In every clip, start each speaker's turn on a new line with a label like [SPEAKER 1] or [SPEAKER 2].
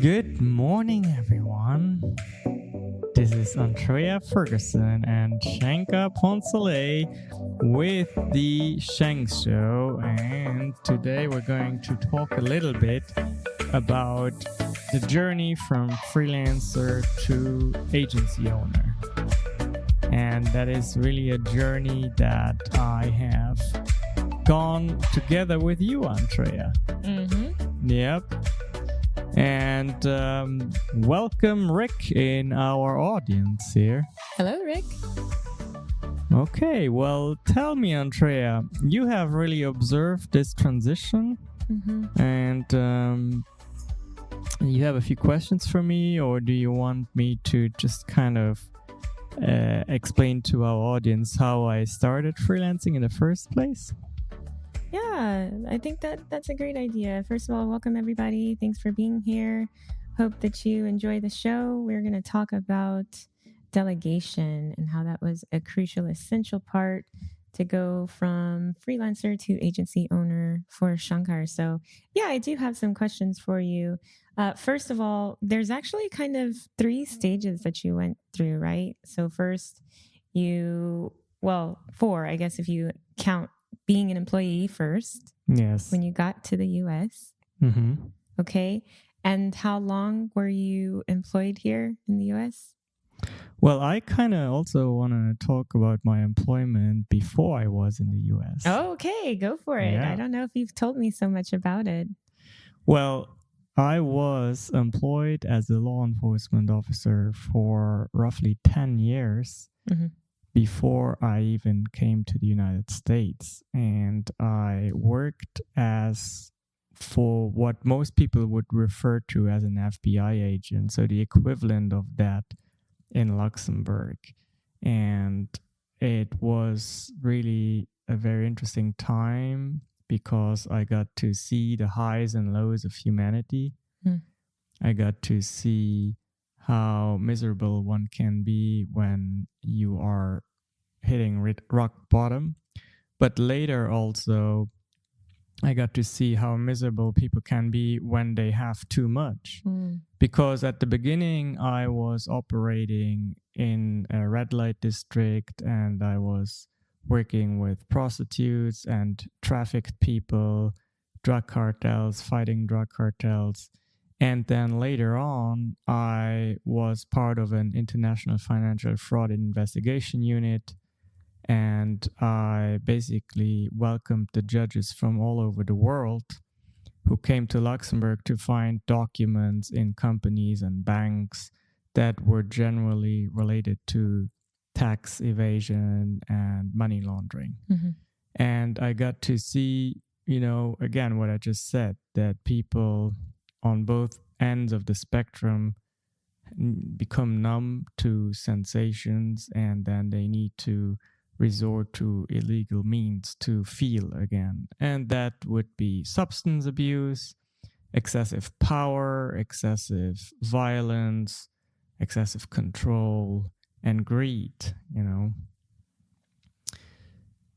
[SPEAKER 1] Good morning, everyone. This is Andrea Ferguson and Shanka Poncelé with the Shank Show, and today we're going to talk a little bit about the journey from freelancer to agency owner. And that is really a journey that I have gone together with you, Andrea. Yep. And welcome, Rick, in our audience here.
[SPEAKER 2] Hello, Rick.
[SPEAKER 1] Okay, well, tell me, Andrea, you have really observed this transition, and you have a few questions for me, or do you want me to just kind of explain to our audience how I started freelancing in the first place?
[SPEAKER 2] Yeah, I think that's a great idea. First of all, welcome everybody. Thanks for being here. Hope that you enjoy the show. We're going to talk about delegation and how that was a crucial, essential part to go from freelancer to agency owner for Shankar. So yeah, I do have some questions for you. First of all, there's actually kind of 3 stages that you went through, right? So first 4, I guess, if you count being an employee first.
[SPEAKER 1] Yes.
[SPEAKER 2] When you got to the US. Okay. And how long were you employed here in the US?
[SPEAKER 1] Well, I kind of also want to talk about my employment before I was in the US.
[SPEAKER 2] Oh, okay, go for it.
[SPEAKER 1] Yeah.
[SPEAKER 2] I don't know if you've told me so much about it.
[SPEAKER 1] Well, I was employed as a law enforcement officer for roughly 10 years. Before I even came to the United States. And I worked for what most people would refer to as an FBI agent, so the equivalent of that in Luxembourg. And it was really a very interesting time because I got to see the highs and lows of humanity. I got to see how miserable one can be when you are hitting rock bottom. But later also, I got to see how miserable people can be when they have too much. Because at the beginning, I was operating in a red light district and I was working with prostitutes and trafficked people, drug cartels, fighting drug cartels. And then later on, I was part of an international financial fraud investigation unit. And I basically welcomed the judges from all over the world who came to Luxembourg to find documents in companies and banks that were generally related to tax evasion and money laundering. And I got to see, again, what I just said, that people on both ends of the spectrum become numb to sensations, and then they need to resort to illegal means to feel again. And that would be substance abuse, excessive power, excessive violence, excessive control, and greed,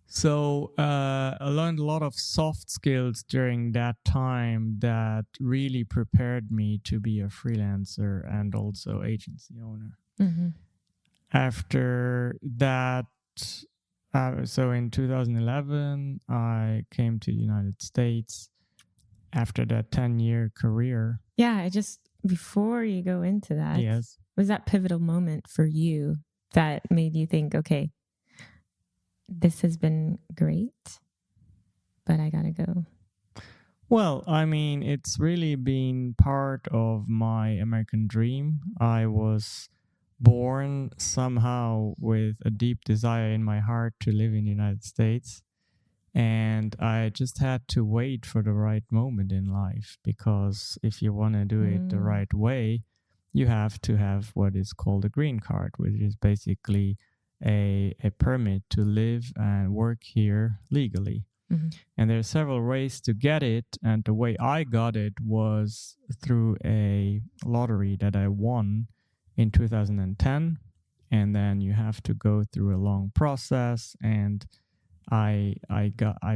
[SPEAKER 1] So I learned a lot of soft skills during that time that really prepared me to be a freelancer and also agency owner. After that, so in 2011, I came to the United States after that 10-year career.
[SPEAKER 2] Yeah, before you go into that,
[SPEAKER 1] yes,
[SPEAKER 2] was that pivotal moment for you that made you think, okay, this has been great, but I gotta go?
[SPEAKER 1] Well, I mean, it's really been part of my American dream. I was born somehow with a deep desire in my heart to live in the United States. And I just had to wait for the right moment in life, because if you want to do it the right way, you have to have what is called a green card, which is basically a permit to live and work here legally. And there are several ways to get it. And the way I got it was through a lottery that I won in 2010. And then you have to go through a long process. And I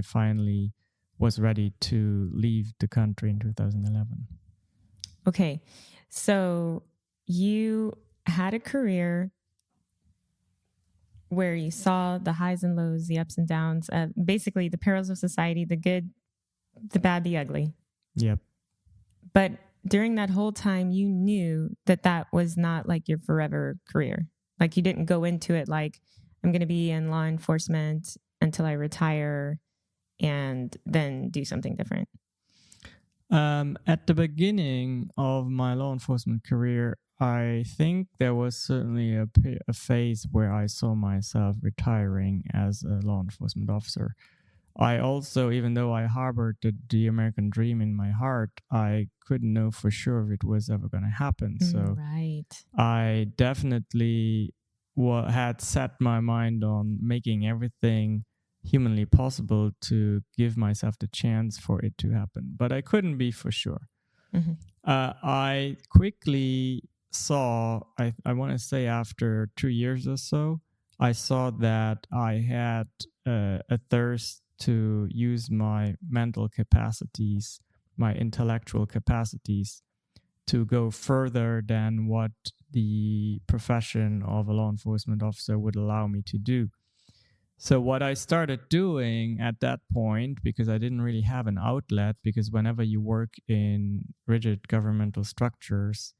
[SPEAKER 1] finally was ready to leave the country in 2011.
[SPEAKER 2] Okay. So you had a career where you saw the highs and lows, the ups and downs, basically the perils of society, the good, the bad, the ugly.
[SPEAKER 1] Yep.
[SPEAKER 2] But during that whole time, you knew that that was not like your forever career. Like you didn't go into it like, I'm going to be in law enforcement until I retire and then do something different.
[SPEAKER 1] At the beginning of my law enforcement career, I think there was certainly a phase where I saw myself retiring as a law enforcement officer. I also, even though I harbored the American dream in my heart, I couldn't know for sure if it was ever going to happen. So
[SPEAKER 2] right.
[SPEAKER 1] I definitely had set my mind on making everything humanly possible to give myself the chance for it to happen. But I couldn't be for sure.
[SPEAKER 2] Mm-hmm.
[SPEAKER 1] I quickly saw, I want to say after 2 years or so, I saw that I had a thirst to use my mental capacities, my intellectual capacities, to go further than what the profession of a law enforcement officer would allow me to do. So what I started doing at that point, because I didn't really have an outlet, because whenever you work in rigid governmental structures,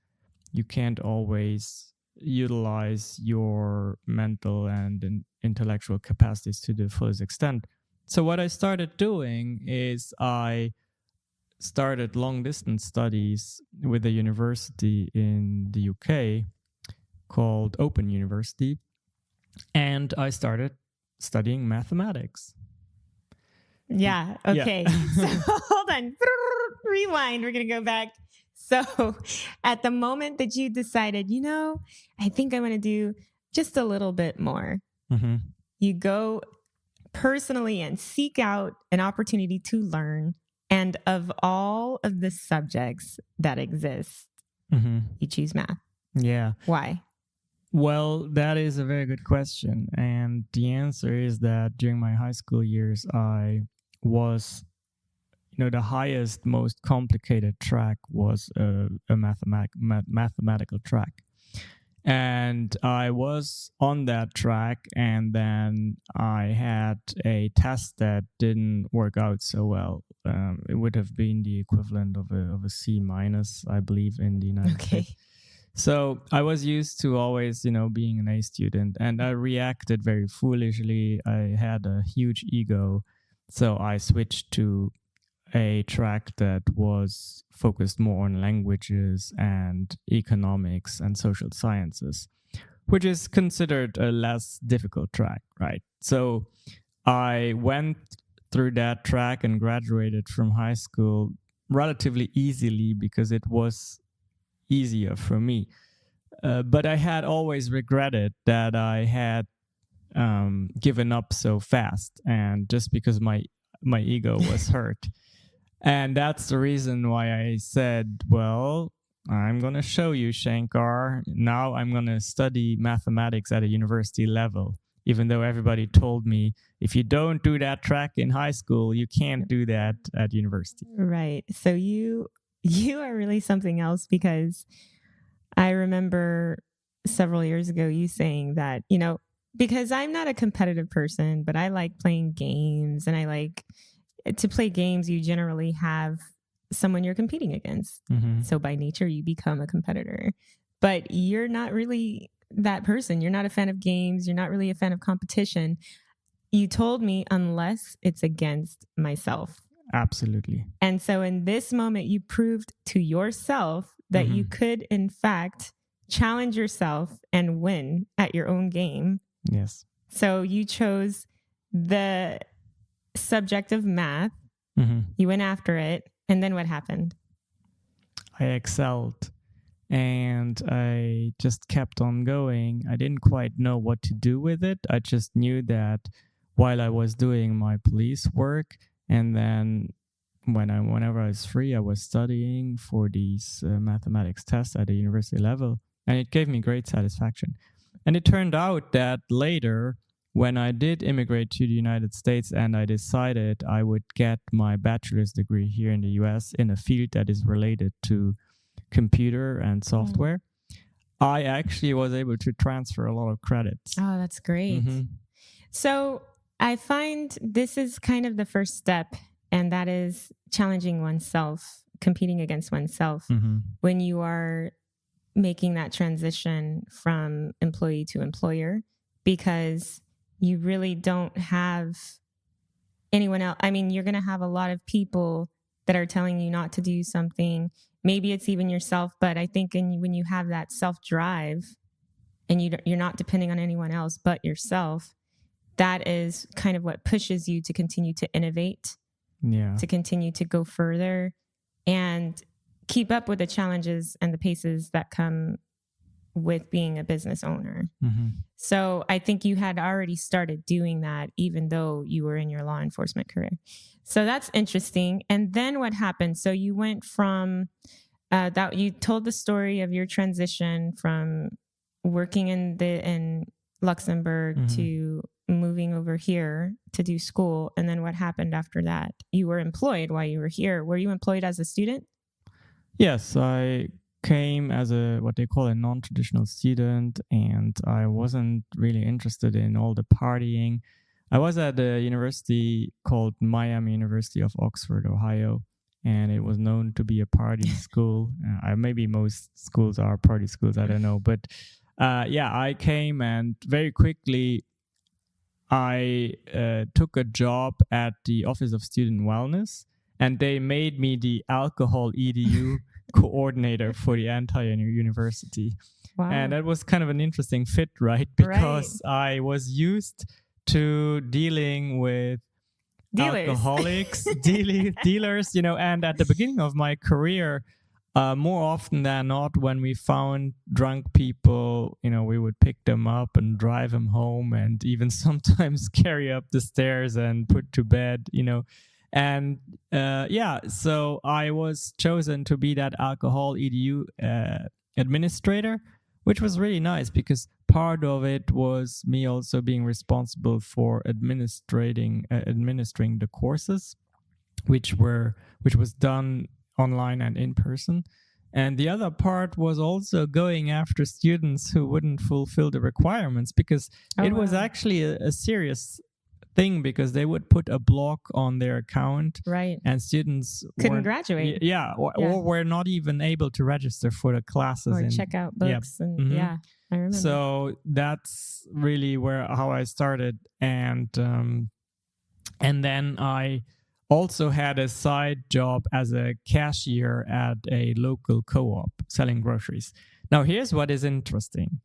[SPEAKER 1] you can't always utilize your mental and intellectual capacities to the fullest extent. So what I started doing is I started long distance studies with a university in the UK called Open University, and I started studying mathematics.
[SPEAKER 2] Yeah. Okay. So, hold on. Rewind. We're going to go back. So at the moment that you decided, I think I'm going to do just a little bit more, you go personally and seek out an opportunity to learn. And of all of the subjects that exist, you choose math.
[SPEAKER 1] Yeah.
[SPEAKER 2] Why?
[SPEAKER 1] Well, that is a very good question. And the answer is that during my high school years, I was, the highest, most complicated track was a mathematical track. And I was on that track, and then I had a test that didn't work out so well. It would have been the equivalent of a C minus, I believe, in the United States. So I was used to always, being an A student, and I reacted very foolishly. I had a huge ego. So I switched to a track that was focused more on languages and economics and social sciences, which is considered a less difficult track, right? So I went through that track and graduated from high school relatively easily because it was easier for me. But I had always regretted that I had given up so fast, and just because my ego was hurt. And that's the reason why I said, well, I'm going to show you, Shankar. Now I'm going to study mathematics at a university level, even though everybody told me, if you don't do that track in high school, you can't do that at university.
[SPEAKER 2] Right. So you are really something else, because I remember several years ago you saying that, because I'm not a competitive person, but I like playing games, and I like to play games. You generally have someone you're competing against. So by nature, you become a competitor, but you're not really that person. You're not a fan of games. You're not really a fan of competition. You told me, unless it's against myself.
[SPEAKER 1] Absolutely.
[SPEAKER 2] And so in this moment, you proved to yourself that you could, in fact, challenge yourself and win at your own game.
[SPEAKER 1] Yes.
[SPEAKER 2] So you chose the subject of math. You went after it. And then what happened?
[SPEAKER 1] I excelled, and I just kept on going. I didn't quite know what to do with it. I just knew that while I was doing my police work, and then whenever I was free, I was studying for these mathematics tests at the university level, and it gave me great satisfaction. And it turned out that later, when I did immigrate to the United States and I decided I would get my bachelor's degree here in the US in a field that is related to computer and software, I actually was able to transfer a lot of credits.
[SPEAKER 2] Oh, that's great. So I find this is kind of the first step, and that is challenging oneself, competing against oneself when you are making that transition from employee to employer, because you really don't have anyone else. I mean, you're going to have a lot of people that are telling you not to do something. Maybe it's even yourself, but I think when you have that self-drive and you're not depending on anyone else but yourself, that is kind of what pushes you to continue to innovate, to continue to go further and keep up with the challenges and the paces that come with being a business owner. So I think you had already started doing that even though you were in your law enforcement career. So that's interesting. And then what happened? So you went from that, you told the story of your transition from working in Luxembourg to moving over here to do school. And then what happened after that? You were employed while you were here. Were you employed as a student?
[SPEAKER 1] Yes, I came as what they call a non-traditional student, and I wasn't really interested in all the partying. I was at a university called Miami University of Oxford, Ohio, and it was known to be a party school. Maybe most schools are party schools, I don't know. But I came, and very quickly I took a job at the Office of Student Wellness, and they made me the alcohol EDU coordinator for the entire university. Wow. And that was kind of an interesting fit, right? Because I was used to dealing with alcoholics, dealers, and at the beginning of my career, more often than not, when we found drunk people, we would pick them up and drive them home, and even sometimes carry up the stairs and put to bed, And so I was chosen to be that alcohol EDU administrator, which was really nice because part of it was me also being responsible for administering the courses, which was done online and in person. And the other part was also going after students who wouldn't fulfill the requirements, because it was actually a serious thing, because they would put a block on their account,
[SPEAKER 2] right?
[SPEAKER 1] And students
[SPEAKER 2] couldn't graduate,
[SPEAKER 1] or were not even able to register for the classes
[SPEAKER 2] or check out books, and I remember.
[SPEAKER 1] So that's really how I started, and then I also had a side job as a cashier at a local co-op selling groceries. Now, here's what is interesting.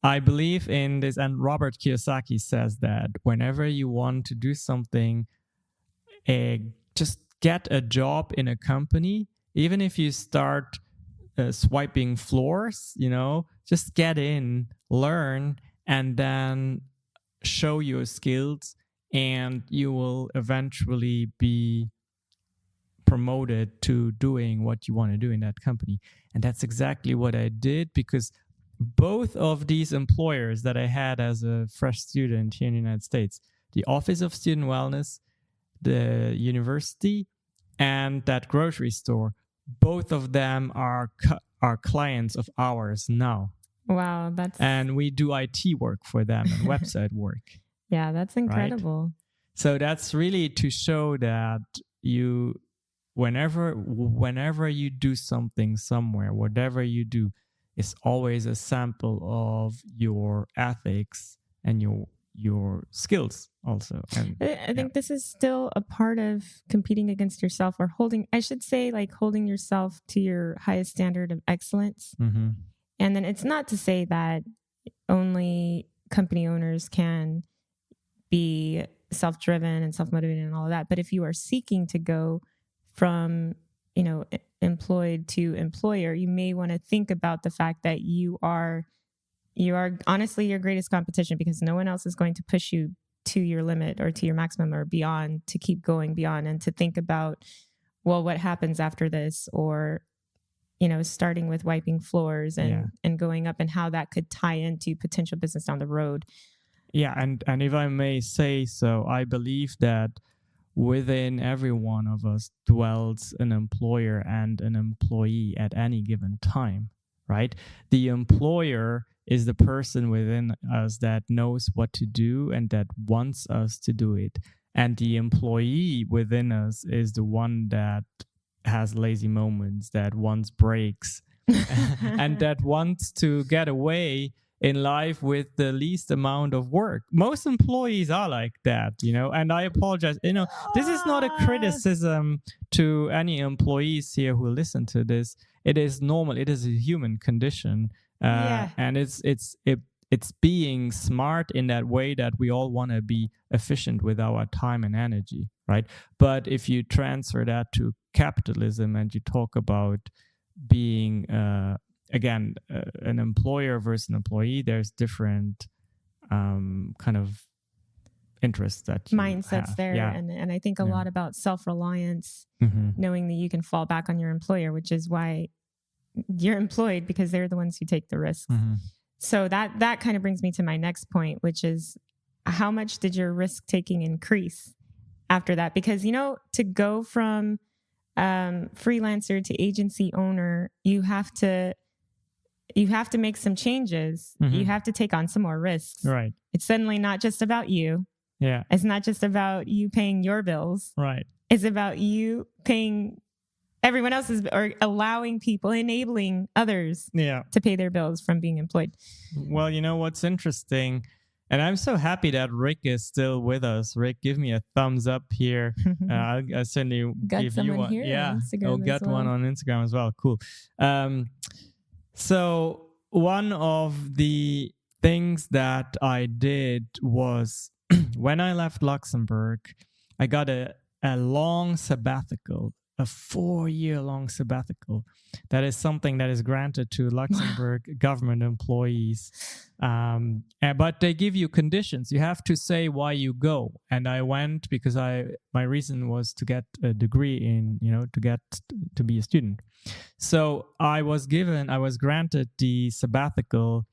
[SPEAKER 1] I believe in this, and Robert Kiyosaki says that whenever you want to do something, just get a job in a company. Even if you start swiping floors, just get in, learn, and then show your skills, and you will eventually be promoted to doing what you want to do in that company. And that's exactly what I did, because both of these employers that I had as a fresh student here in the United States, the Office of Student Wellness, the university, and that grocery store, both of them are clients of ours now.
[SPEAKER 2] Wow,
[SPEAKER 1] and we do IT work for them and website work.
[SPEAKER 2] Yeah, that's incredible.
[SPEAKER 1] Right? So that's really to show that you, whenever you do something somewhere, whatever you do, is always a sample of your ethics and your skills also. And
[SPEAKER 2] I think this is still a part of competing against yourself, or holding yourself to your highest standard of excellence.
[SPEAKER 1] Mm-hmm.
[SPEAKER 2] And then it's not to say that only company owners can be self-driven and self-motivated and all of that. But if you are seeking to go from, employed to employer, you may want to think about the fact that you are honestly your greatest competition, because no one else is going to push you to your limit or to your maximum or beyond, to keep going beyond, and to think about, well, what happens after this, or, starting with wiping floors and going up, and how that could tie into potential business down the road.
[SPEAKER 1] Yeah. And if I may say so, I believe that within every one of us dwells an employer and an employee at any given time, right? The employer is the person within us that knows what to do and that wants us to do it. And the employee within us is the one that has lazy moments, that wants breaks, and that wants to get away in life with the least amount of work. Most employees are like that, and I apologize. This is not a criticism to any employees here who listen to this. It is normal. It is a human condition. And it's being smart in that way that we all want to be efficient with our time and energy, right? But if you transfer that to capitalism and you talk about being an employer versus an employee, there's different kind of interests that you
[SPEAKER 2] mindsets
[SPEAKER 1] have.
[SPEAKER 2] there.
[SPEAKER 1] Yeah.
[SPEAKER 2] And I think a lot about self-reliance, knowing that you can fall back on your employer, which is why you're employed, because they're the ones who take the risks. So that kind of brings me to my next point, which is how much did your risk taking increase after that? Because, to go from freelancer to agency owner, you have to make some changes. You have to take on some more risks.
[SPEAKER 1] Right.
[SPEAKER 2] It's suddenly not just about you.
[SPEAKER 1] Yeah.
[SPEAKER 2] It's not just about you paying your bills.
[SPEAKER 1] Right.
[SPEAKER 2] It's about you paying everyone else's, or allowing people, enabling others to pay their bills from being employed.
[SPEAKER 1] Well, what's interesting, and I'm so happy that Rick is still with us. Rick, give me a thumbs up here. I certainly give you one.
[SPEAKER 2] Here on Instagram
[SPEAKER 1] got one on Instagram as well. Cool. So one of the things that I did was when I left Luxembourg, I got a long sabbatical, a 4-year-long sabbatical. That is something that is granted to Luxembourg government employees. But they give you conditions. You have to say why you go. And I went because my reason was to get a degree in, to be a student. So I was granted the sabbatical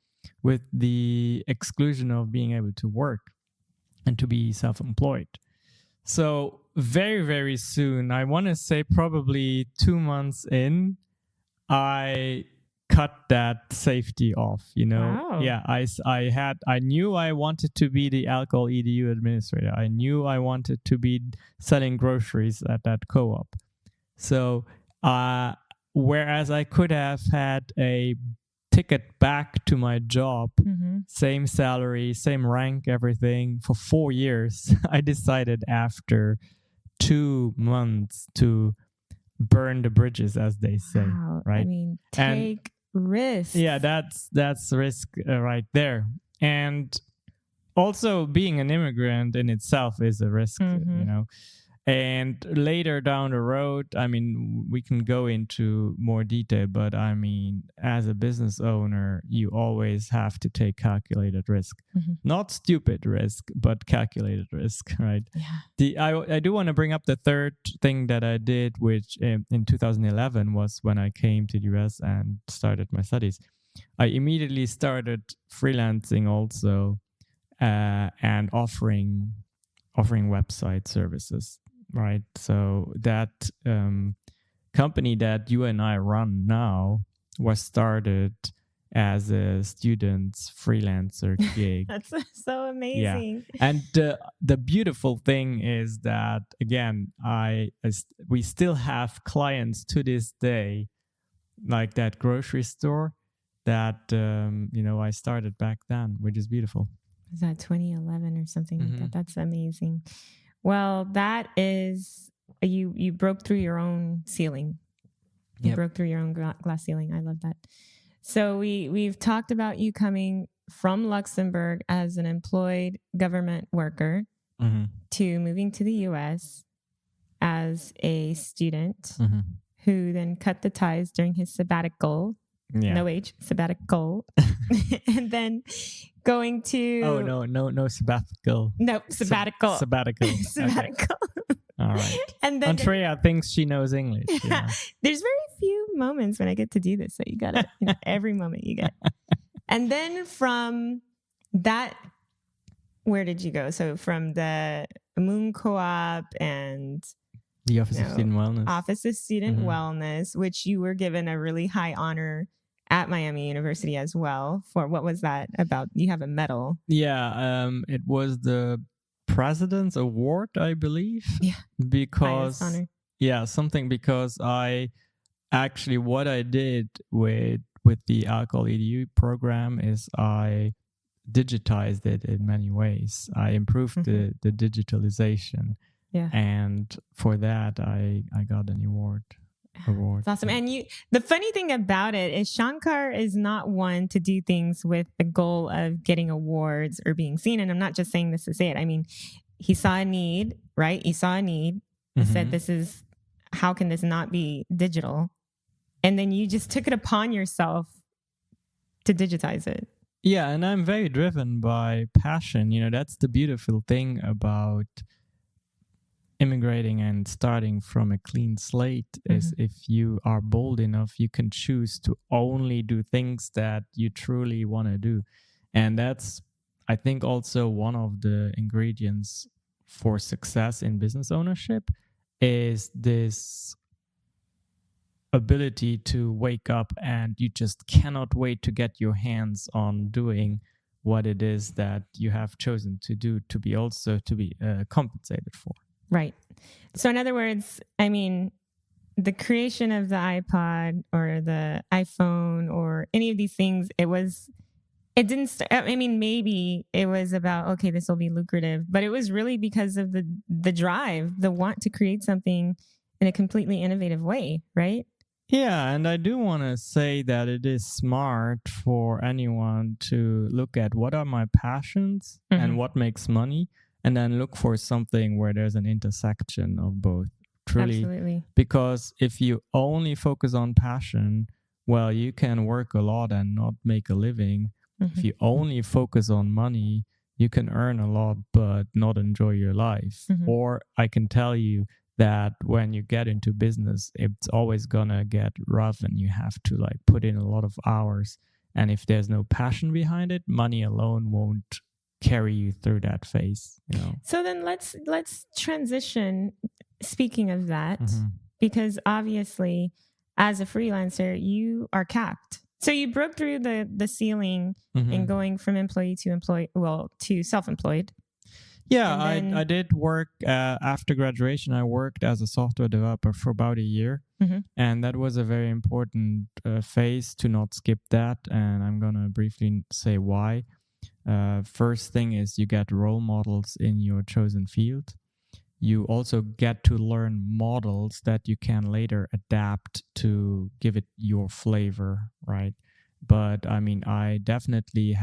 [SPEAKER 1] with the exclusion of being able to work and to be self-employed. So very, very soon, I want to say probably 2 months in, I cut that safety off,
[SPEAKER 2] Wow.
[SPEAKER 1] Yeah, I knew I wanted to be the alcohol EDU administrator. I knew I wanted to be selling groceries at that co-op. So whereas I could have had a ticket back to my job, same salary, same rank, everything for 4 years, I decided after 2 months to burn the bridges, as they say.
[SPEAKER 2] Wow.
[SPEAKER 1] Right?
[SPEAKER 2] I mean, take risks.
[SPEAKER 1] Yeah, that's risk right there. And also being an immigrant in itself is a risk, And later down the road, we can go into more detail, but as a business owner, you always have to take calculated risk. Not stupid risk, but calculated risk, right?
[SPEAKER 2] Yeah.
[SPEAKER 1] I do want to bring up the third thing that I did, which in 2011 was when I came to the US and started my studies. I immediately started freelancing also and offering website services. Right. So that company that you and I run now was started as a student's freelancer gig.
[SPEAKER 2] That's so amazing.
[SPEAKER 1] Yeah. And the beautiful thing is that, again, we still have clients to this day, like that grocery store that, I started back then, which is beautiful.
[SPEAKER 2] Was that 2011 or something like that? That's amazing. Well, that is, you broke through your own ceiling. You broke through your own glass ceiling. I love that. So we've talked about you coming from Luxembourg as an employed government worker to moving to the US as a student who then cut the ties during his sabbatical.
[SPEAKER 1] Yeah.
[SPEAKER 2] No H, sabbatical. And then going to...
[SPEAKER 1] Oh, no sabbatical.
[SPEAKER 2] No, sabbatical.
[SPEAKER 1] Sabbatical.
[SPEAKER 2] Sabbatical.
[SPEAKER 1] Okay. All right.
[SPEAKER 2] And then
[SPEAKER 1] Andrea thinks she knows English. Yeah.
[SPEAKER 2] There's very few moments when I get to do this, so you got to, every moment you get. And then from that, where did you go? So from the Moon Co-op and
[SPEAKER 1] the Office of Student Wellness.
[SPEAKER 2] Office of Student Wellness, which you were given a really high honor at Miami University as well. For what was that about? You have a medal.
[SPEAKER 1] Yeah, it was the President's Award, I believe.
[SPEAKER 2] Yeah,
[SPEAKER 1] because
[SPEAKER 2] highest honor.
[SPEAKER 1] Yeah, something because I actually what I did with the Alcohol EDU program is I digitized it in many ways. I improved the digitalization.
[SPEAKER 2] Yeah.
[SPEAKER 1] And for that, I got an award.
[SPEAKER 2] That's awesome. And the funny thing about it is Shankar is not one to do things with the goal of getting awards or being seen. And I'm not just saying this to say it. I mean, he saw a need, right? He saw a need and said, how can this not be digital? And then you just took it upon yourself to digitize it.
[SPEAKER 1] Yeah. And I'm very driven by passion. You know, that's the beautiful thing about immigrating and starting from a clean slate is if you are bold enough, you can choose to only do things that you truly want to do. And that's, I think, also one of the ingredients for success in business ownership is this ability to wake up and you just cannot wait to get your hands on doing what it is that you have chosen to do to be compensated for. Right.
[SPEAKER 2] So in other words, I mean, the creation of the iPod or the iPhone or any of these things, maybe it was about, okay, this will be lucrative, but it was really because of the drive, the want to create something in a completely innovative way, right?
[SPEAKER 1] Yeah, and I do want to say that it is smart for anyone to look at what are my passions and what makes money, and then look for something where there's an intersection of both. Truly.
[SPEAKER 2] Absolutely.
[SPEAKER 1] Because if you only focus on passion, well, you can work a lot and not make a living. If you only focus on money, you can earn a lot but not enjoy your life. Or I can tell you that when you get into business, it's always gonna get rough and you have to put in a lot of hours. And if there's no passion behind it, money alone won't carry you through that phase.
[SPEAKER 2] So then let's transition. Speaking of that, because obviously as a freelancer, you are capped. So you broke through the ceiling in going from employee to self-employed.
[SPEAKER 1] Yeah, I did work after graduation. I worked as a software developer for about a year. And that was a very important phase to not skip that. And I'm going to briefly say why. First thing is you get role models in your chosen field. You also get to learn models that you can later adapt to give it your flavor, right? But I mean, I definitely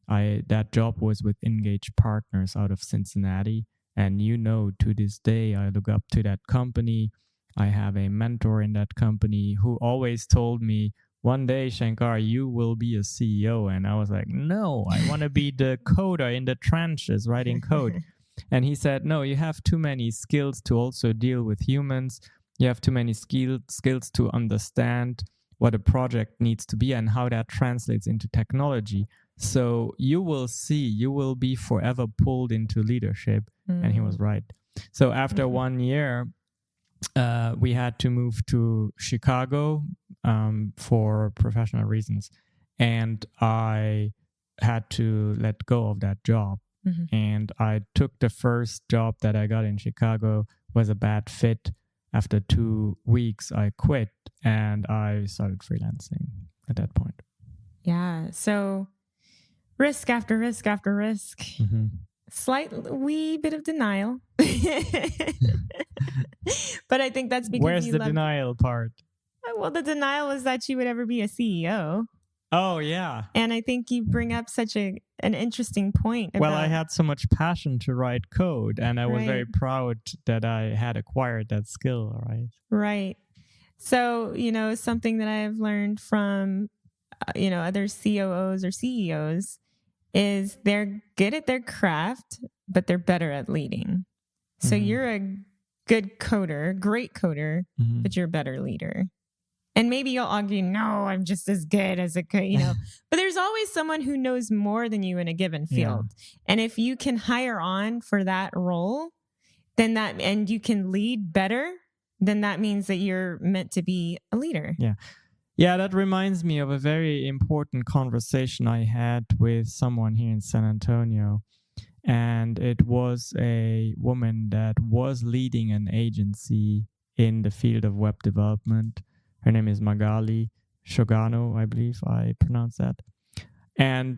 [SPEAKER 1] that job was with Engage Partners out of Cincinnati. And to this day, I look up to that company. I have a mentor in that company who always told me, one day, Shankar, you will be a CEO. And I was like, no, I want to be the coder in the trenches writing code. And he said, no, you have too many skills to also deal with humans. You have too many skills to understand what a project needs to be and how that translates into technology. So you will be forever pulled into leadership. And he was right. So after 1 year, we had to move to Chicago for professional reasons. And I had to let go of that job. And I took the first job that I got in Chicago, was a bad fit. After 2 weeks, I quit and I started freelancing at that point.
[SPEAKER 2] Yeah. So risk after risk after risk. Slight wee bit of denial. But I think that's because
[SPEAKER 1] Where's the denial part?
[SPEAKER 2] Well, the denial is that you would ever be a CEO.
[SPEAKER 1] Oh, yeah.
[SPEAKER 2] And I think you bring up such an interesting point.
[SPEAKER 1] Well, I had so much passion to write code, and I was very proud that I had acquired that skill, right?
[SPEAKER 2] Right. So, something that I've learned from, other COOs or CEOs is they're good at their craft, but they're better at leading. So you're a good coder, great coder, but you're a better leader. And maybe you'll argue, no, I'm just as good as it could, but there's always someone who knows more than you in a given field. And if you can hire on for that role, then and you can lead better, then that means that you're meant to be a leader.
[SPEAKER 1] Yeah, that reminds me of a very important conversation I had with someone here in San Antonio. And it was a woman that was leading an agency in the field of web development. Her name is Magali Shogano, I believe I pronounced that. And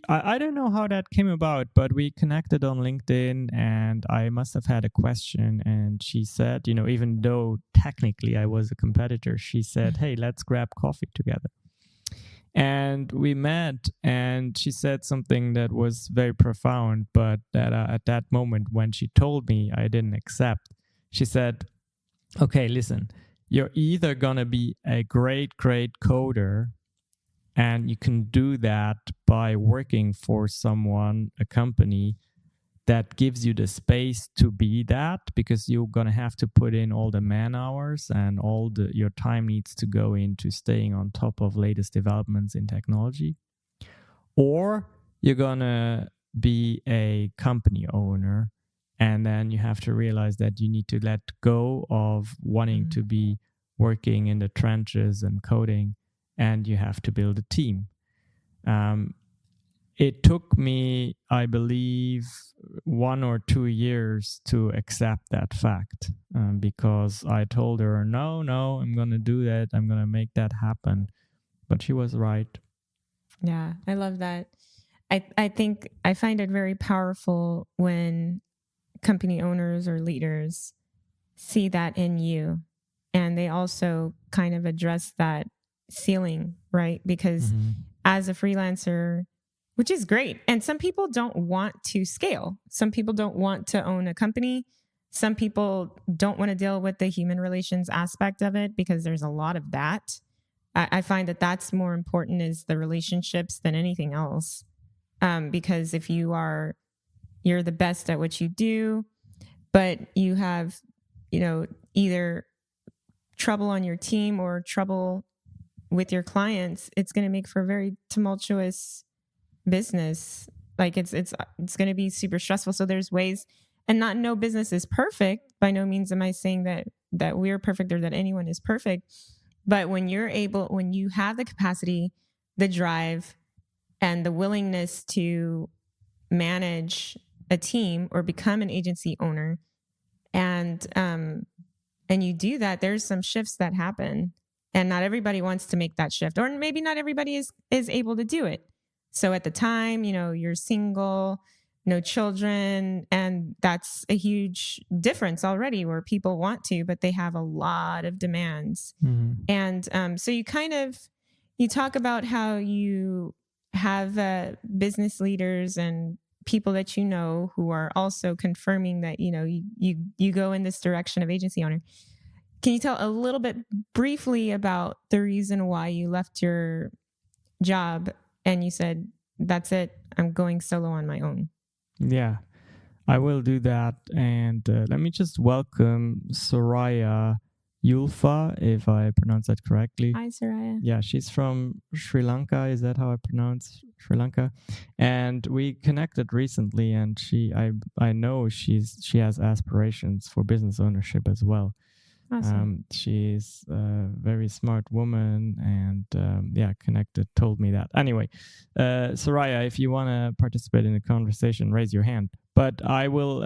[SPEAKER 1] I don't know how that came about, but we connected on LinkedIn and I must have had a question. And she said, even though technically I was a competitor, she said, hey, let's grab coffee together. And we met and she said something that was very profound, but that at that moment when she told me, I didn't accept. She said, okay, listen, you're either going to be a great coder, and you can do that by working for someone, a company that gives you the space to be that, because you're going to have to put in all the man hours and your time needs to go into staying on top of latest developments in technology. Or you're going to be a company owner, and then you have to realize that you need to let go of wanting to be working in the trenches and coding, and you have to build a team. It took me, I believe, 1 or 2 years to accept that fact, because I told her, no, I'm going to do that. I'm going to make that happen. But she was right.
[SPEAKER 2] Yeah, I love that. I think I find it very powerful when company owners or leaders see that in you, and they also kind of address that ceiling, right? Because as a freelancer, which is great. And some people don't want to scale. Some people don't want to own a company. Some people don't want to deal with the human relations aspect of it because there's a lot of that. I find that that's more important, is the relationships, than anything else. Because if you're the best at what you do, but you have, either trouble on your team or trouble with your clients, it's going to make for a very tumultuous business. Like it's going to be super stressful. So there's ways, and no business is perfect. By no means am I saying that we're perfect or that anyone is perfect. But when you have the capacity, the drive, and the willingness to manage a team or become an agency owner, and you do that, there's some shifts that happen, and not everybody wants to make that shift, or maybe not everybody is able to do it. So at the time, you're single, no children, and that's a huge difference already, where people want to, but they have a lot of demands. And so you talk about how you have business leaders and people that who are also confirming that you go in this direction of agency owner. Can you tell a little bit briefly about the reason why you left your job and you said, that's it, I'm going solo on my own?
[SPEAKER 1] Yeah, I will do that. And let me just welcome Soraya Yulfa, if I pronounce that correctly.
[SPEAKER 2] Hi, Soraya.
[SPEAKER 1] Yeah, she's from Sri Lanka. Is that how I pronounce Sri Lanka? And we connected recently, and I know she has aspirations for business ownership as well.
[SPEAKER 2] Awesome.
[SPEAKER 1] She's a very smart woman, and connected, told me that. Anyway, Soraya, if you want to participate in the conversation, raise your hand. But I will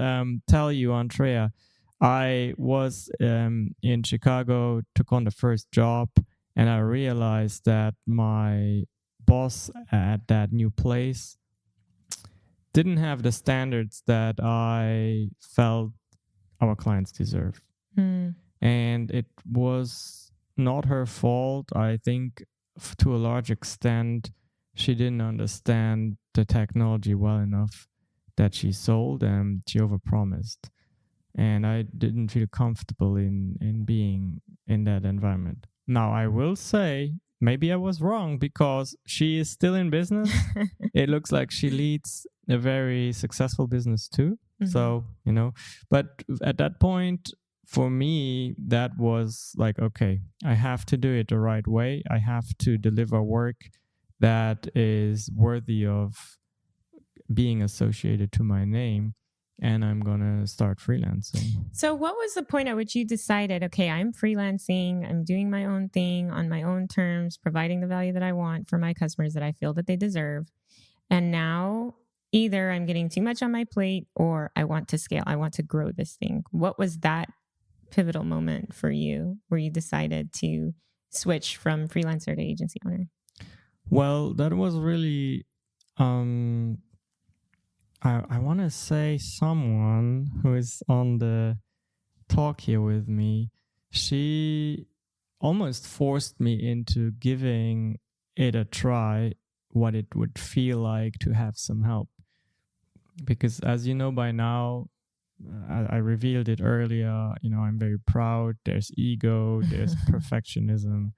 [SPEAKER 1] tell you, Andrea, I was in Chicago, took on the first job, and I realized that my boss at that new place didn't have the standards that I felt our clients deserve. And it was not her fault. I think to a large extent, she didn't understand the technology well enough that she sold, and she overpromised. And I didn't feel comfortable in being in that environment. Now, I will say, maybe I was wrong, because she is still in business. It looks like she leads a very successful business too. So, but at that point, for me, that was like, okay, I have to do it the right way. I have to deliver work that is worthy of being associated to my name, and I'm going to start freelancing.
[SPEAKER 2] So what was the point at which you decided, okay, I'm freelancing, I'm doing my own thing on my own terms, providing the value that I want for my customers that I feel that they deserve. And now either I'm getting too much on my plate or I want to scale, I want to grow this thing. What was that pivotal moment for you where you decided to switch from freelancer to agency owner?
[SPEAKER 1] Well, that was really, I want to say someone who is on the talk here with me, she almost forced me into giving it a try, what it would feel like to have some help. Because as you know by now, I revealed it earlier, I'm very proud. There's ego, there's perfectionism.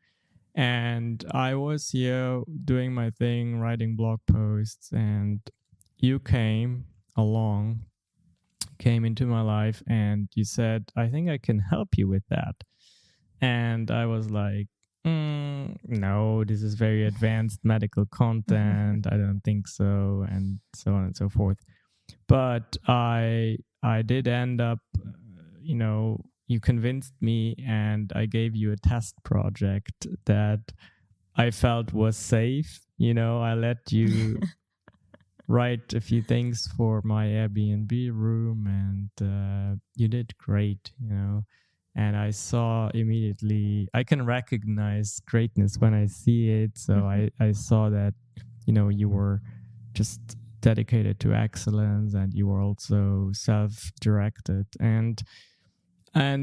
[SPEAKER 1] And I was here doing my thing, writing blog posts, and you came into my life, and you said, I think I can help you with that. And I was like, no, this is very advanced medical content. I don't think so, and so on and so forth. But I did end up, you convinced me, and I gave you a test project that I felt was safe. I let you write a few things for my Airbnb room, and you did great, And I saw immediately, I can recognize greatness when I see it. So I saw that, you were just dedicated to excellence, and you were also self-directed. And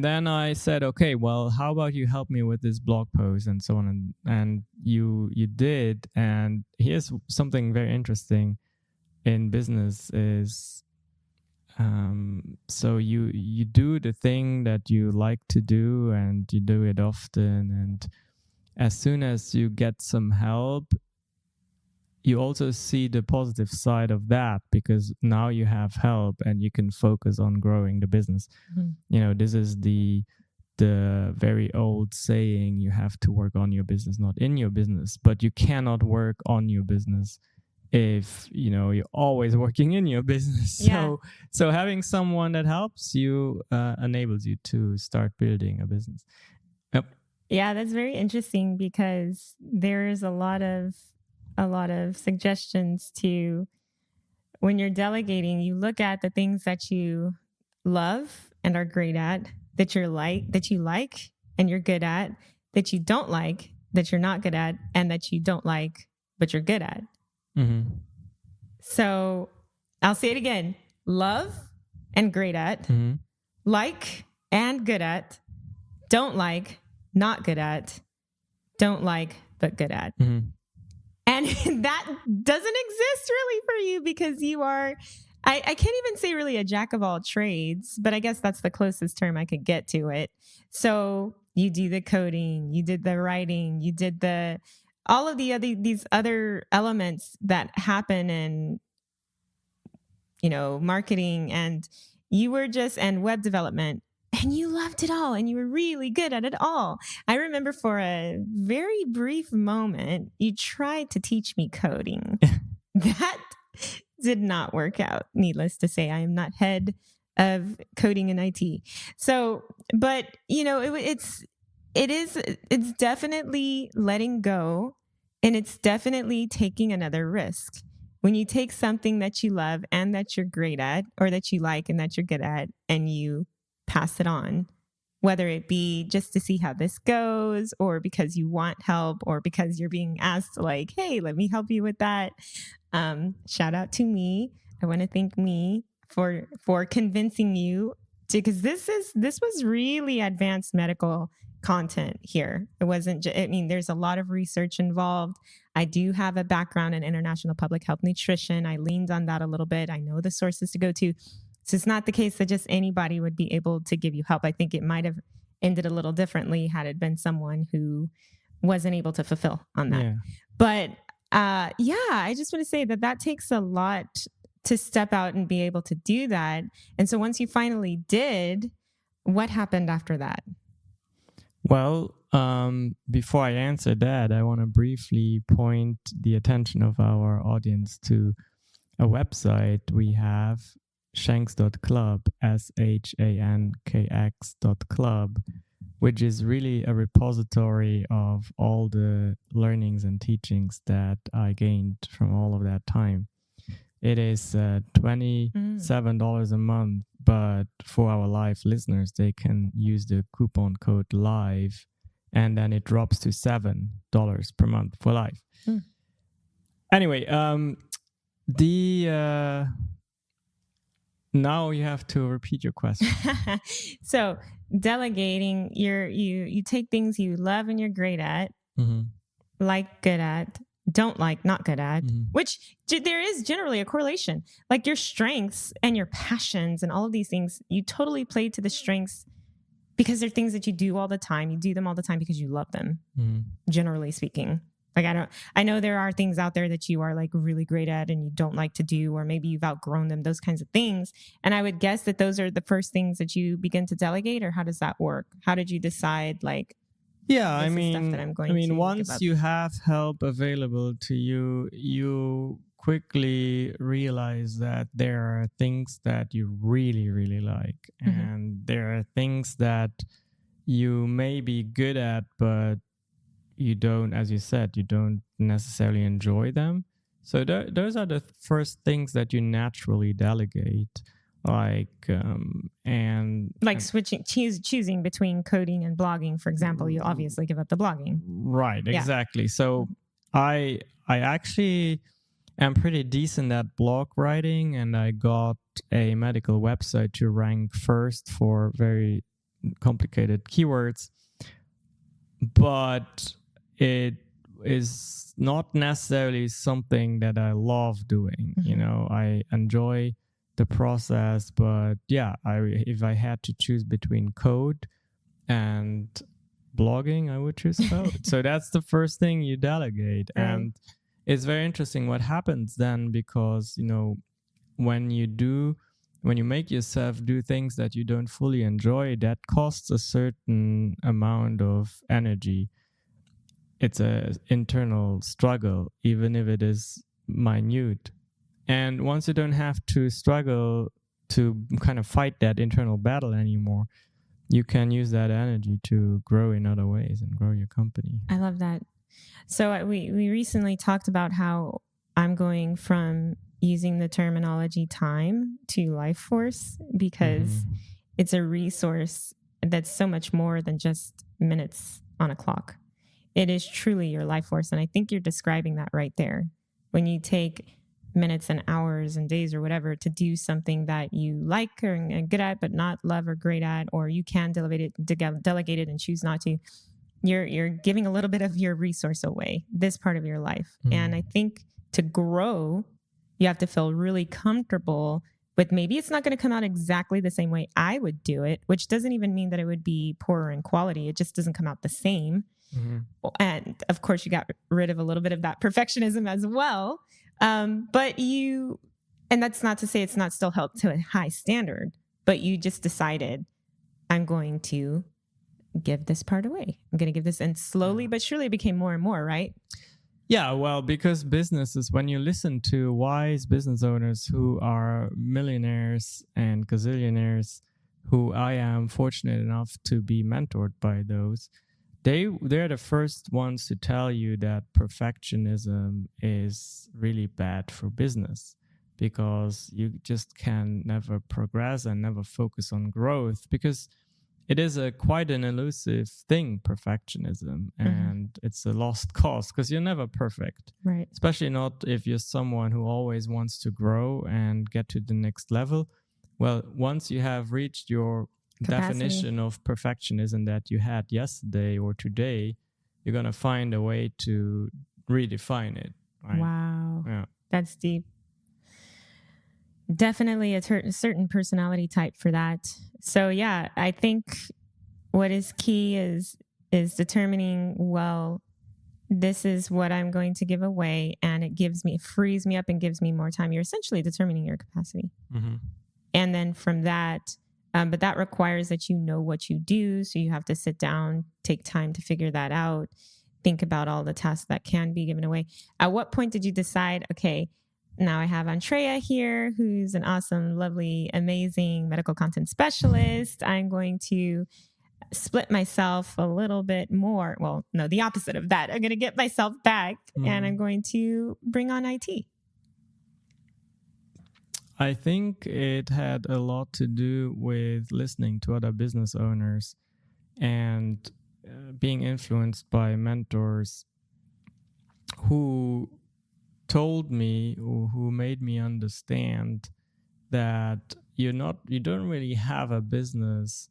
[SPEAKER 1] then I said, okay, well, how about you help me with this blog post and so on. And you did. And here's something very interesting in business is, so you do the thing that you like to do, and you do it often. And as soon as you get some help, you also see the positive side of that, because now you have help and you can focus on growing the business. This is the very old saying, you have to work on your business, not in your business. But you cannot work on your business if you're always working in your business.
[SPEAKER 2] Yeah.
[SPEAKER 1] So having someone that helps you enables you to start building a business. Yep.
[SPEAKER 2] Yeah, that's very interesting, because there's a lot of suggestions to, when you're delegating, you look at the things that you love and are great at, that you like and you're good at, that you don't like, that you're not good at, and that you don't like but you're good at.
[SPEAKER 1] Mm-hmm.
[SPEAKER 2] So I'll say it again: love and great at,
[SPEAKER 1] mm-hmm.
[SPEAKER 2] like and good at, don't like, not good at, don't like but good at.
[SPEAKER 1] Mm-hmm.
[SPEAKER 2] And that doesn't exist really for you, because you are, I can't even say really a jack of all trades, but I guess that's the closest term I could get to it. So you do the coding, you did the writing, you did all of these other elements that happen in, marketing, and you were and web development, and you loved it all, and you were really good at it all. I remember for a very brief moment, you tried to teach me coding. That did not work out. Needless to say, I am not head of coding in IT. So, but it's definitely letting go, and it's definitely taking another risk. When you take something that you love and that you're great at, or that you like and that you're good at, and you pass it on, whether it be just to see how this goes, or because you want help, or because you're being asked, like, hey, let me help you with that. Shout out to me. I want to thank me for convincing you to, because this was really advanced medical content here. It wasn't there's a lot of research involved. I do have a background in international public health nutrition. I leaned on that a little bit. I know the sources to go to. So it's not the case that just anybody would be able to give you help. I think it might have ended a little differently had it been someone who wasn't able to fulfill on that.
[SPEAKER 1] Yeah.
[SPEAKER 2] But I just want to say that takes a lot to step out and be able to do that. And so once you finally did, what happened after that?
[SPEAKER 1] Well, before I answer that, I want to briefly point the attention of our audience to a website we have, shanks.club, SHANKX.club, which is really a repository of all the learnings and teachings that I gained from all of that time. It is $27 a month, but for our live listeners, they can use the coupon code LIVE, and then it drops to $7 per month for live. Anyway, now you have to repeat your question.
[SPEAKER 2] So delegating, you take things you love and you're great at, like good at, don't like, not good at, which there is generally a correlation. Like your strengths and your passions and all of these things, you totally play to the strengths because they're things that you do all the time. You do them all the time because you love them, generally speaking. Like I know there are things out there that you are like really great at and you don't like to do, or maybe you've outgrown them, those kinds of things. And I would guess that those are the first things that you begin to delegate, or how does that work? How did you decide once
[SPEAKER 1] you have help available to you, you quickly realize that there are things that you really, really like. And there are things that you may be good at, but you don't, as you said, you don't necessarily enjoy them. So those are the first things that you naturally delegate.
[SPEAKER 2] Choosing between coding and blogging, for example, you obviously give up the blogging.
[SPEAKER 1] Right, exactly. So I actually am pretty decent at blog writing, and I got a medical website to rank first for very complicated keywords. But it is not necessarily something that I love doing. I enjoy the process, but if I had to choose between code and blogging, I would choose code. So that's the first thing you delegate. Right. And it's very interesting what happens then, because when you make yourself do things that you don't fully enjoy, that costs a certain amount of energy. It's an internal struggle, even if it is minute. And once you don't have to struggle to kind of fight that internal battle anymore, you can use that energy to grow in other ways and grow your company.
[SPEAKER 2] I love that. So we recently talked about how I'm going from using the terminology time to life force, because it's a resource that's so much more than just minutes on a clock. It is truly your life force. And I think you're describing that right there. When you take minutes and hours and days or whatever to do something that you like or are good at, but not love or great at, or you can delegate it and choose not to, you're giving a little bit of your resource away, this part of your life. And I think to grow, you have to feel really comfortable with, maybe it's not going to come out exactly the same way I would do it, which doesn't even mean that it would be poorer in quality. It just doesn't come out the same. And of course, you got rid of a little bit of that perfectionism as well. And that's not to say it's not still held to a high standard, but you just decided, I'm going to give this part away. I'm going to give this, and slowly but surely it became more and more, right?
[SPEAKER 1] Yeah, well, because businesses, when you listen to wise business owners who are millionaires and gazillionaires, who I am fortunate enough to be mentored by those, they're the first ones to tell you that perfectionism is really bad for business, because you just can never progress and never focus on growth, because it is quite an elusive thing, perfectionism, and it's a lost cause, because you're never perfect,
[SPEAKER 2] right?
[SPEAKER 1] Especially not if you're someone who always wants to grow and get to the next level. Well, once you have reached your definition of perfectionism that you had yesterday or today, you're going to find a way to redefine it. Right?
[SPEAKER 2] Wow. Yeah. That's deep. Definitely a certain personality type for that. So yeah, I think what is key is determining, well, this is what I'm going to give away, and it frees me up and gives me more time. You're essentially determining your capacity. And then from that, But that requires that you know what you do. So you have to sit down, take time to figure that out, think about all the tasks that can be given away. At what point did you decide, okay, now I have Andrea here, who's an awesome, lovely, amazing medical content specialist. I'm going to split myself a little bit more. Well, no, the opposite of that. I'm going to get myself back and I'm going to bring on IT.
[SPEAKER 1] I think it had a lot to do with listening to other business owners and being influenced by mentors who told me, who made me understand that you don't really have a business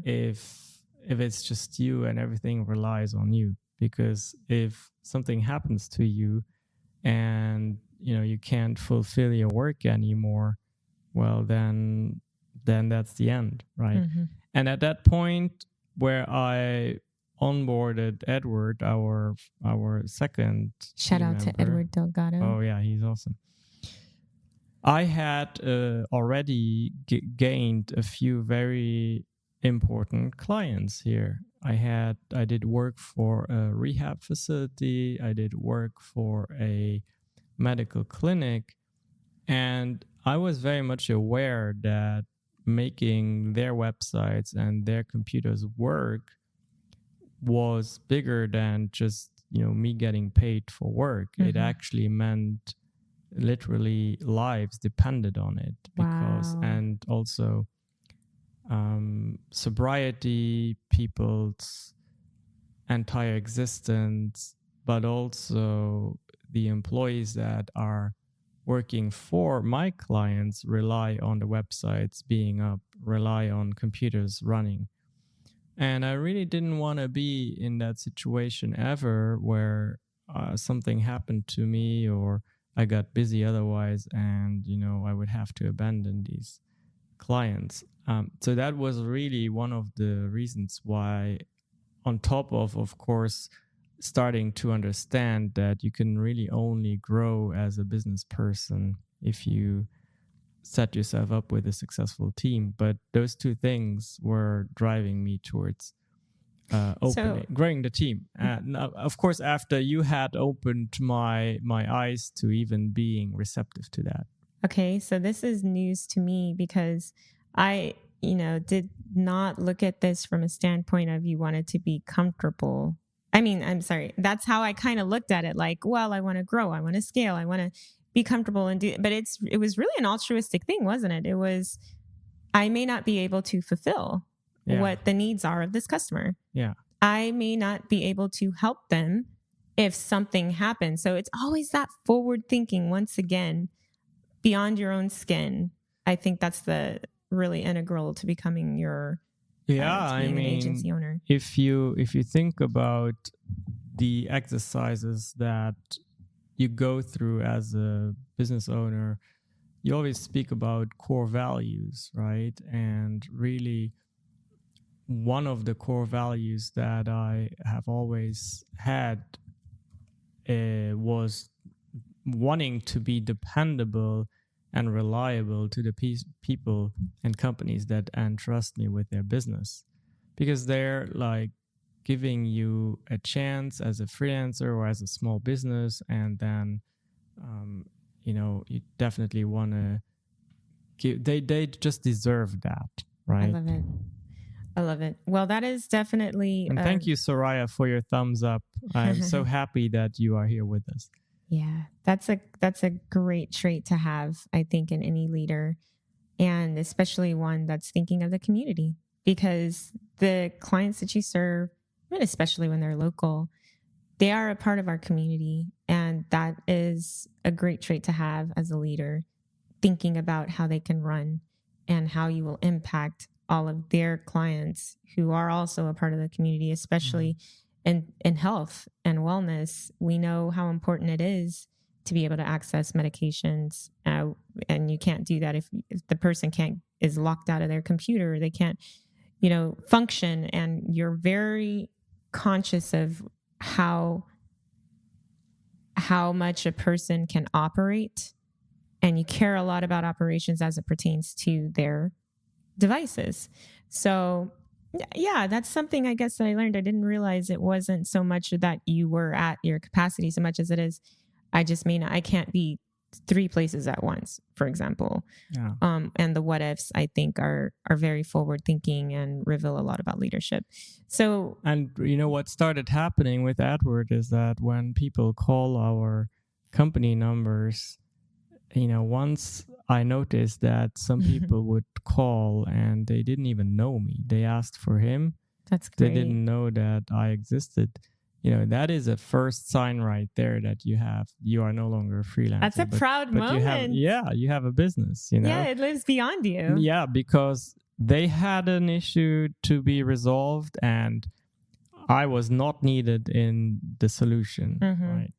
[SPEAKER 1] if it's just you and everything relies on you. Because if something happens to you and you can't fulfill your work anymore, well, then that's the end, right? And at that point where I onboarded Edward, our second
[SPEAKER 2] shout out
[SPEAKER 1] member,
[SPEAKER 2] to Edward Delgado.
[SPEAKER 1] Oh yeah, he's awesome. I had already gained a few very important clients here. I did work for a rehab facility. I did work for a medical clinic, and I was very much aware that making their websites and their computers work was bigger than just me getting paid for work. It actually meant literally lives depended on it, because and also sobriety, people's entire existence, but also the employees that are working for my clients rely on the websites being up, rely on computers running. And I really didn't want to be in that situation ever where something happened to me or I got busy otherwise, and I would have to abandon these clients. So that was really one of the reasons why, on top of course, starting to understand that you can really only grow as a business person if you set yourself up with a successful team. But those two things were driving me towards growing the team. Of course, after you had opened my eyes to even being receptive to that.
[SPEAKER 2] Okay, so this is news to me because I, did not look at this from a standpoint of you wanted to be comfortable. I mean, I'm sorry. That's how I kind of looked at it. Like, well, I want to grow. I want to scale. I want to be comfortable and do. But it was really an altruistic thing, wasn't it? It was, I may not be able to fulfill what the needs are of this customer.
[SPEAKER 1] Yeah.
[SPEAKER 2] I may not be able to help them if something happens. So it's always that forward thinking, once again, beyond your own skin. I think that's the really integral to becoming your an agency owner.
[SPEAKER 1] If you think about the exercises that you go through as a business owner, you always speak about core values, right? And really, one of the core values that I have always had was wanting to be dependable and reliable to the people and companies that entrust me with their business, because they're like giving you a chance as a freelancer or as a small business, and then you definitely want to give. They just deserve that, right?
[SPEAKER 2] I love it. Well, that is definitely.
[SPEAKER 1] And thank you, Soraya, for your thumbs up. I'm so happy that you are here with us.
[SPEAKER 2] Yeah, that's a great trait to have, I think, in any leader, and especially one that's thinking of the community, because the clients that you serve, and especially when they're local, they are a part of our community. And that is a great trait to have as a leader, thinking about how they can run and how you will impact all of their clients who are also a part of the community, especially in health and wellness. We know how important it is to be able to access medications, and you can't do that if the person is locked out of their computer. They can't, function. And you're very conscious of how much a person can operate, and you care a lot about operations as it pertains to their devices. So yeah, that's something I guess that I learned. I didn't realize it wasn't so much that you were at your capacity so much as it is, I can't be 3 places at once, for example.
[SPEAKER 1] Yeah.
[SPEAKER 2] And the what ifs, I think, are very forward thinking and reveal a lot about leadership. So,
[SPEAKER 1] and what started happening with Edward is that when people call our company numbers, once I noticed that some people would call and they didn't even know me. They asked for him.
[SPEAKER 2] That's great.
[SPEAKER 1] They didn't know that I existed. That is a first sign right there that you are no longer a freelancer.
[SPEAKER 2] That's a proud moment.
[SPEAKER 1] You have a business,
[SPEAKER 2] Yeah, it lives beyond you.
[SPEAKER 1] Yeah, because they had an issue to be resolved and I was not needed in the solution. Right.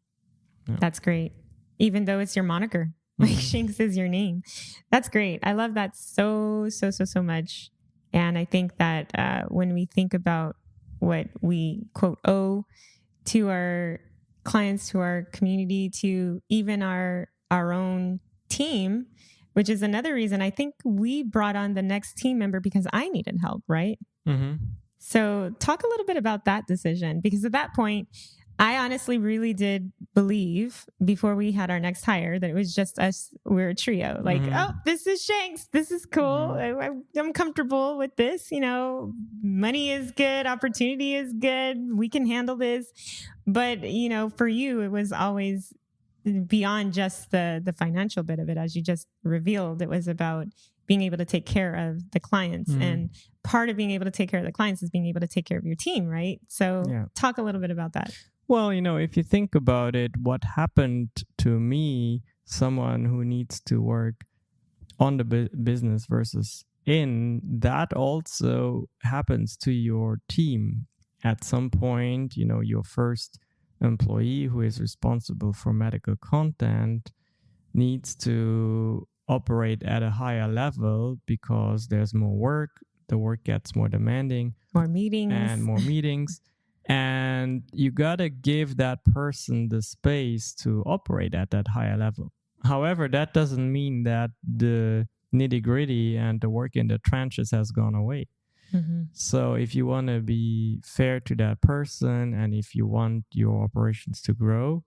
[SPEAKER 2] Yeah. That's great. Even though it's your moniker. Like Shanks is your name. That's great. I love that so much. And I think that when we think about what we quote owe to our clients, to our community, to even our own team, which is another reason I think we brought on the next team member because I needed help, right?
[SPEAKER 1] Mm-hmm.
[SPEAKER 2] So talk a little bit about that decision, because at that point, I honestly really did believe before we had our next hire that it was just us. We're a trio. Like, oh, this is Shanks. This is cool. I'm comfortable with this. Money is good. Opportunity is good. We can handle this. But, for you, it was always beyond just the financial bit of it. As you just revealed, it was about being able to take care of the clients. And part of being able to take care of the clients is being able to take care of your team, right? So talk a little bit about that.
[SPEAKER 1] Well, if you think about it, what happened to me, someone who needs to work on the business versus in, that also happens to your team. At some point, your first employee who is responsible for medical content needs to operate at a higher level because there's more work. The work gets more demanding.
[SPEAKER 2] More meetings.
[SPEAKER 1] And you got to give that person the space to operate at that higher level. However, that doesn't mean that the nitty-gritty and the work in the trenches has gone away. So if you want to be fair to that person and if you want your operations to grow,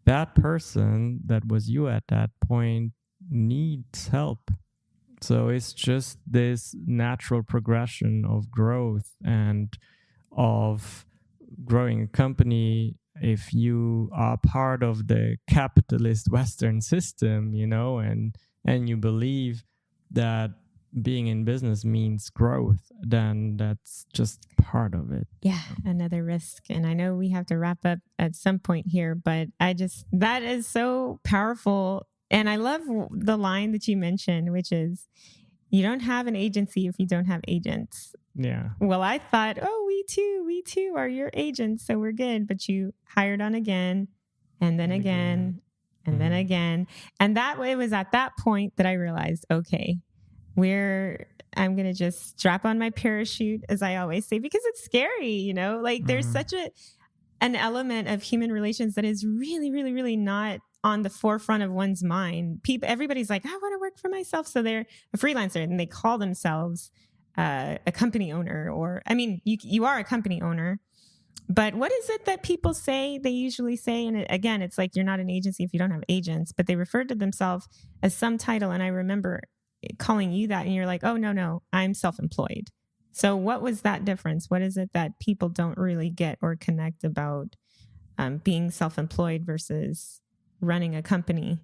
[SPEAKER 1] that person that was you at that point needs help. So it's just this natural progression of growth and of growing a company. If you are part of the capitalist Western system, and you believe that being in business means growth, then that's just part of it.
[SPEAKER 2] Yeah, another risk. And I know we have to wrap up at some point here, but that is so powerful. And I love the line that you mentioned, which is, you don't have an agency if you don't have agents.
[SPEAKER 1] Yeah.
[SPEAKER 2] Well, I thought, we too are your agents, so we're good. But you hired on again, and then again, and then again. And it was at that point that I realized, okay, I'm going to just strap on my parachute, as I always say, because it's scary, there's such an element of human relations that is really, really, really not on the forefront of one's mind. Everybody's like, I want to work for myself. So they're a freelancer and they call themselves a company owner, you are a company owner, but what is it that people say? They usually say, and again, it's like, you're not an agency if you don't have agents, but they refer to themselves as some title. And I remember calling you that and you're like, oh, no, I'm self-employed. So what was that difference? What is it that people don't really get or connect about being self-employed versus running a company?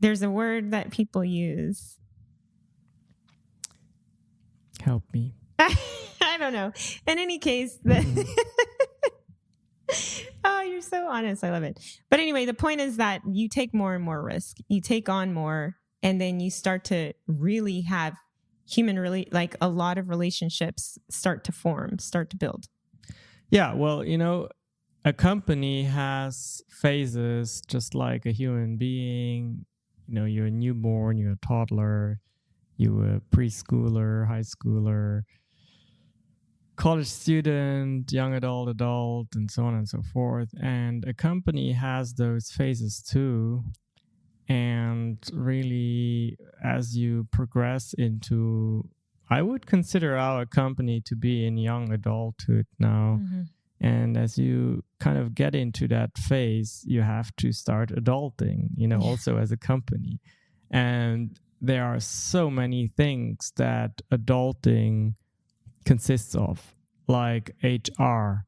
[SPEAKER 2] There's a word that people use.
[SPEAKER 1] Help me.
[SPEAKER 2] I don't know. In any case, oh, you're so honest. I love it. But anyway, the point is that you take more and more risk. You take on more, and then you start to really have a lot of relationships start to form, start to build.
[SPEAKER 1] Yeah, well, a company has phases just like a human being. You're a newborn, you're a toddler, you're a preschooler, high schooler, college student, young adult, and so on and so forth. And a company has those phases too. And really, as you progress into, I would consider our company to be in young adulthood now. And as you kind of get into that phase, you have to start adulting, also as a company. And there are so many things that adulting consists of, like HR,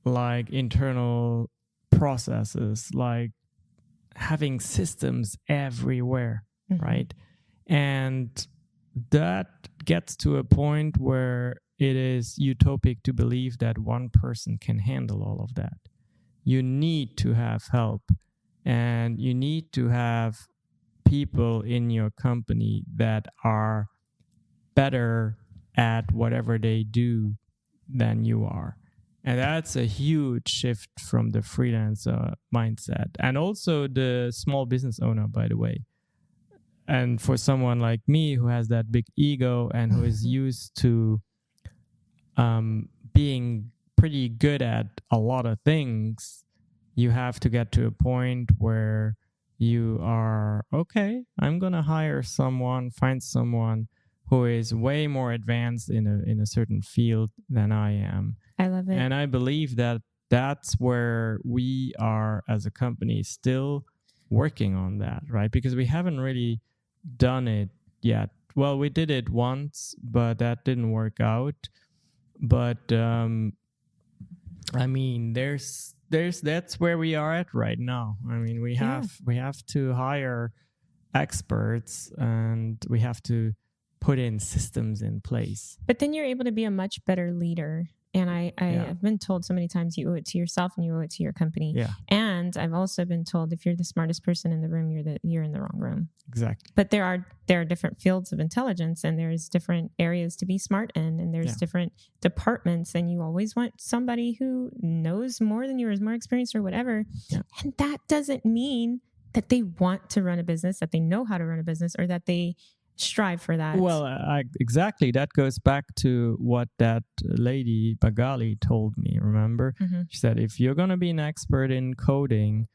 [SPEAKER 1] like internal processes, like having systems everywhere, right? And that gets to a point where it is utopic to believe that one person can handle all of that. You need to have help, and you need to have people in your company that are better at whatever they do than you are. And that's a huge shift from the freelancer mindset, and also the small business owner, by the way. And for someone like me who has that big ego and who is used to being pretty good at a lot of things, you have to get to a point where you are, okay, I'm going to find someone who is way more advanced in a certain field than I am.
[SPEAKER 2] I love it.
[SPEAKER 1] And I believe that that's where we are as a company still working on that, right? Because we haven't really done it yet. Well, we did it once, but that didn't work out. But I mean, that's where we are at right now. I mean, we have to hire experts, and we have to put in systems in place.
[SPEAKER 2] But then you're able to be a much better leader. And I have been told so many times you owe it to yourself and you owe it to your company.
[SPEAKER 1] Yeah.
[SPEAKER 2] And I've also been told if you're the smartest person in the room, you're in the wrong room.
[SPEAKER 1] Exactly.
[SPEAKER 2] But there are different fields of intelligence, and there's different areas to be smart in, and there's different departments, and you always want somebody who knows more than you or is more experienced or whatever. Yeah. And that doesn't mean that they want to run a business, that they know how to run a business, or that they strive for that.
[SPEAKER 1] Well, exactly. That goes back to what that lady Bagali told me, remember? She said, if you're going to be an expert in coding,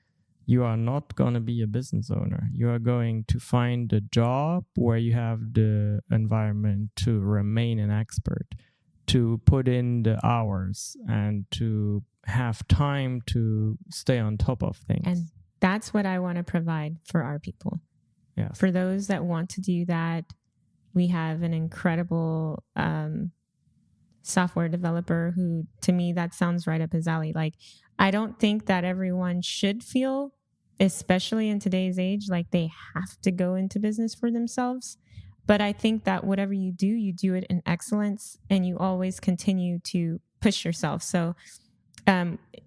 [SPEAKER 1] you are not going to be a business owner. You are going to find a job where you have the environment to remain an expert, to put in the hours, and to have time to stay on top of things.
[SPEAKER 2] And that's what I want to provide for our people.
[SPEAKER 1] Yeah.
[SPEAKER 2] For those that want to do that, we have an incredible software developer who, to me, that sounds right up his alley. Like, I don't think that everyone should feel, especially in today's age, like they have to go into business for themselves. But I think that whatever you do it in excellence, and you always continue to push yourself. So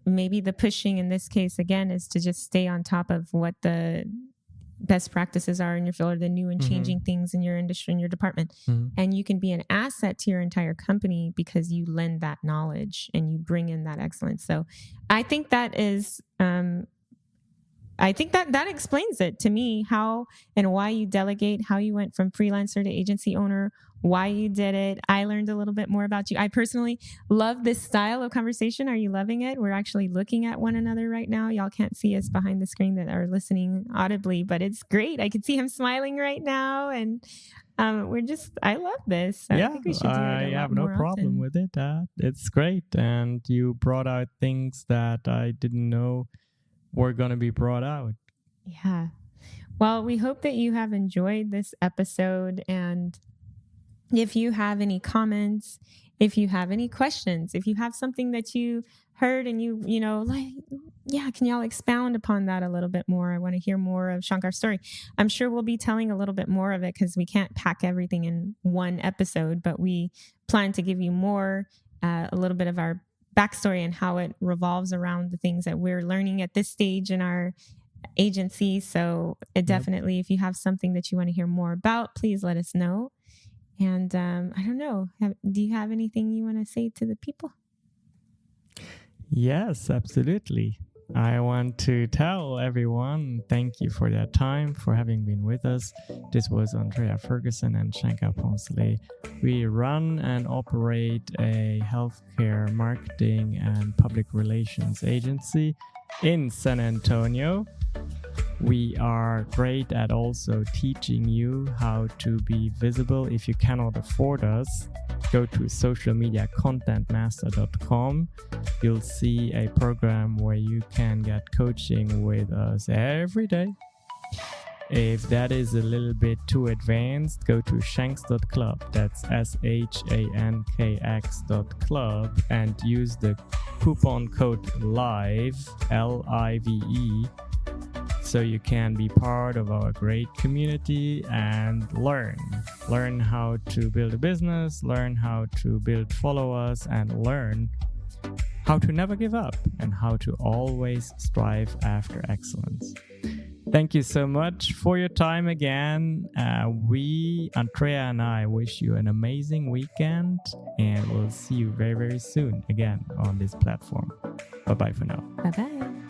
[SPEAKER 2] maybe the pushing in this case, again, is to just stay on top of what the best practices are in your field, or the new and changing things in your industry, in your department. And you can be an asset to your entire company because you lend that knowledge and you bring in that excellence. So I think that is, I think that explains it to me, how and why you delegate, how you went from freelancer to agency owner, why you did it. I learned a little bit more about you. I personally love this style of conversation. Are you loving it? We're actually looking at one another right now. Y'all can't see us behind the screen that are listening audibly, but it's great. I can see him smiling right now. And I love this. I think we should do it
[SPEAKER 1] I have no problem with it. It's great. And you brought out things that I didn't know were going to be brought out.
[SPEAKER 2] Yeah. Well, we hope that you have enjoyed this episode. And if you have any comments, if you have any questions, if you have something that you heard and can y'all expound upon that a little bit more? I want to hear more of Shankar's story. I'm sure we'll be telling a little bit more of it because we can't pack everything in one episode, but we plan to give you more, a little bit of our backstory and how it revolves around the things that we're learning at this stage in our agency. So definitely, if you have something that you want to hear more about, please let us know. And I don't know, do you have anything you want to say to the people?
[SPEAKER 1] Yes, absolutely. I want to tell everyone, thank you for their time, for having been with us. This was Andrea Ferguson and Shankar Ponsley. We run and operate a healthcare marketing and public relations agency in San Antonio. We are great at also teaching you how to be visible. If you cannot afford us, go to socialmediacontentmaster.com. You'll see a program where you can get coaching with us every day. If that is a little bit too advanced, go to shanks.club. That's SHANKX.club, and use the coupon code LIVE, LIVE, so you can be part of our great community and learn how to build a business, learn how to build followers, and learn how to never give up and how to always strive after excellence. Thank you so much for your time again. Andrea and I, wish you an amazing weekend, and we'll see you very, very soon again on this platform. Bye-bye for now.
[SPEAKER 2] Bye-bye.